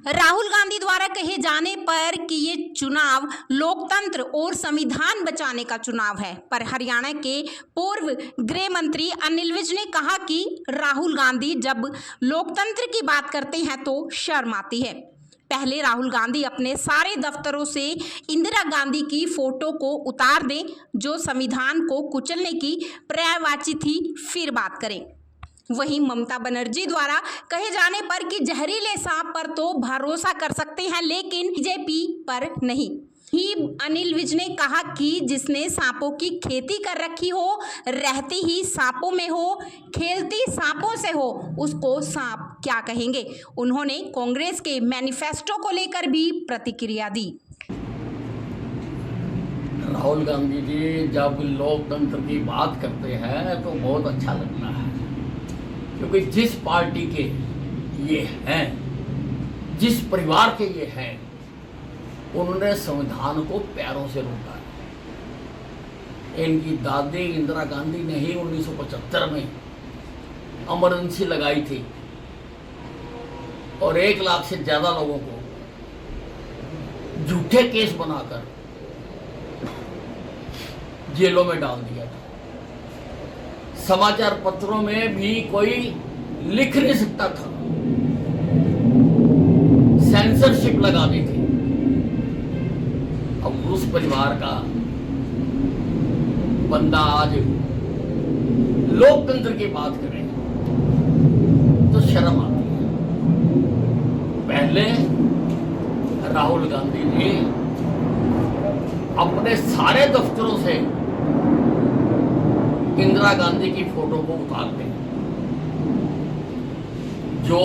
राहुल गांधी द्वारा कहे जाने पर कि ये चुनाव लोकतंत्र और संविधान बचाने का चुनाव है, पर हरियाणा के पूर्व गृह मंत्री अनिल विज ने कहा कि राहुल गांधी जब लोकतंत्र की बात करते हैं तो शर्म आती है। पहले राहुल गांधी अपने सारे दफ्तरों से इंदिरा गांधी की फोटो को उतार दें, जो संविधान को कुचलने की पर्यायवाची थी, फिर बात करें। वहीं ममता बनर्जी द्वारा कहे जाने पर कि जहरीले सांप पर तो भरोसा कर सकते हैं लेकिन बीजेपी पर नहीं। ही अनिल विज ने कहा कि जिसने सांपों की खेती कर रखी हो, रहती ही सांपों में हो, खेलती सांपों से हो, उसको सांप क्या कहेंगे। उन्होंने कांग्रेस के मैनिफेस्टो को लेकर भी प्रतिक्रिया दी। राहुल गांधी जी जब लोकतंत्र की बात करते हैं तो बहुत अच्छा लगता है, क्योंकि जिस पार्टी के ये हैं, जिस परिवार के ये हैं, उन्होंने संविधान को पैरों से रोका है। इनकी दादी इंदिरा गांधी ने ही 1975 में इमरजेंसी लगाई थी और 1 लाख से ज्यादा लोगों को झूठे केस बनाकर जेलों में डाल दिया था। समाचार पत्रों में भी कोई लिख नहीं सकता था, सेंसरशिप लगा दी थी। अब उस परिवार का बंदा आज लोकतंत्र की बात करे तो शर्म आती है। पहले राहुल गांधी ने अपने सारे दफ्तरों से इंदिरा गांधी की फोटो को उतार दें, जो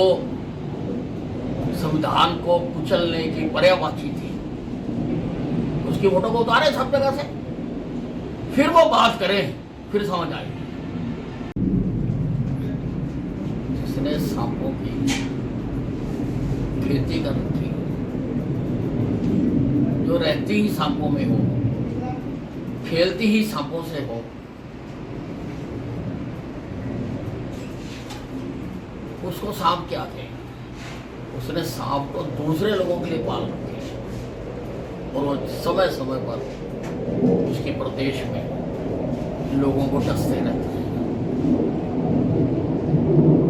संविधान को कुचलने की पर्यायवाची थी, उसकी फोटो को उतारे सब जगह से, फिर वो बात करें, फिर समझ आएगी। जिसने सांपों की खेती कर रखी, जो रहती ही सांपों में हो, खेलती ही सांपों से हो, उसको सांप क्या कहें। उसने सांप को दूसरे लोगों के लिए पाल रखे और वो समय समय पर उसके प्रदेश में लोगों को डसते रहते हैं।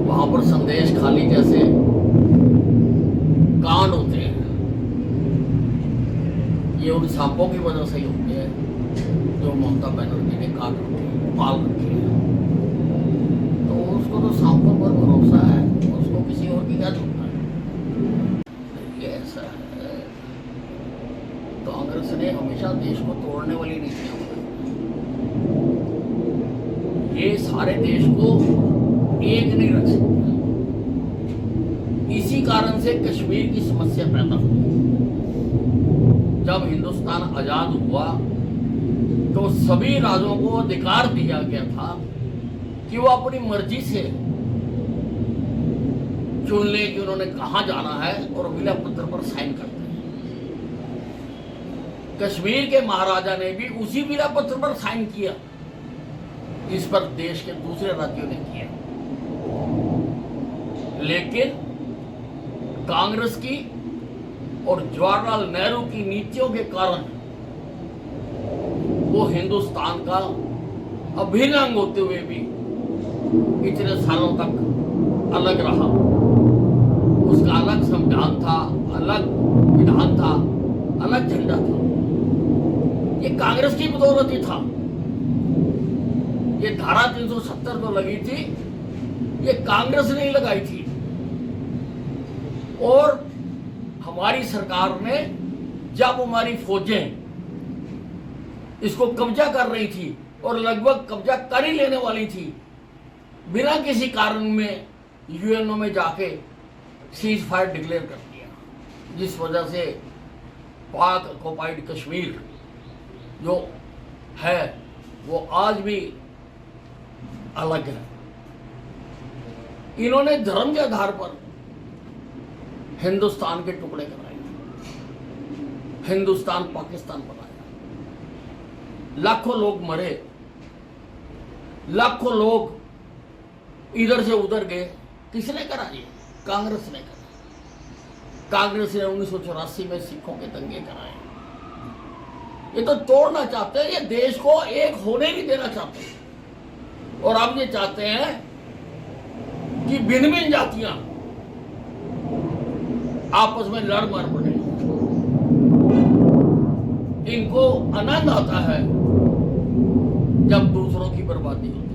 वहां पर संदेश खाली जैसे कांड होते हैं, ये उन सांपों की वजह से ही होते हैं जो ममता बनर्जी ने काट रखे, पाल रखे हैं। तो उसको तो सांपों पर भरोसा है, उसको किसी और की क्या चुनना है। ये ऐसा है, कांग्रेस ने हमेशा देश को तोड़ने वाली नीतियां बनाई। ये सारे देश को एक नहीं रख सकते। इसी कारण से कश्मीर की समस्या पैदा हुई। जब हिंदुस्तान आजाद हुआ तो सभी राज्यों को अधिकार दिया गया था कि वो अपनी मर्जी से चुन ले कि उन्होंने कहां जाना है और विलय पत्र पर साइन करते हैं। कश्मीर के महाराजा ने भी उसी विलय पत्र पर साइन किया जिस पर देश के दूसरे राज्यों ने किया। लेकिन कांग्रेस की और जवाहरलाल नेहरू की नीतियों के कारण वो हिंदुस्तान का अभिन्न अंग होते हुए भी इतने सालों तक अलग रहा। उसका अलग संविधान था, अलग विधान था, अलग झंडा था। ये कांग्रेस की बदौलत ही था। ये धारा 370 तो लगी थी, ये कांग्रेस ने ही लगाई थी। और हमारी सरकार ने जब हमारी फौजें इसको कब्जा कर रही थी और लगभग कब्जा कर ही लेने वाली थी, बिना किसी कारण में यूएनओ में जाके सीज फायर डिक्लेयर कर दिया, जिस वजह से पाक ऑक्युपाइड कश्मीर जो है वो आज भी अलग है। इन्होंने धर्म के आधार पर हिंदुस्तान के टुकड़े कराए, हिंदुस्तान पाकिस्तान बनाया, लाखों लोग मरे, लाखों लोग इधर से उधर गए। किसने करा ये? कांग्रेस ने करा। कांग्रेस ने 1984 में सिखों के दंगे कराए। ये तो तोड़ना चाहते हैं, ये देश को एक होने नहीं देना चाहते हैं। और अब ये चाहते हैं कि भिन्न भिन्न जातियां आपस में लड़ मर पड़े। इनको आनंद आता है जब दूसरों की बर्बादी होती है।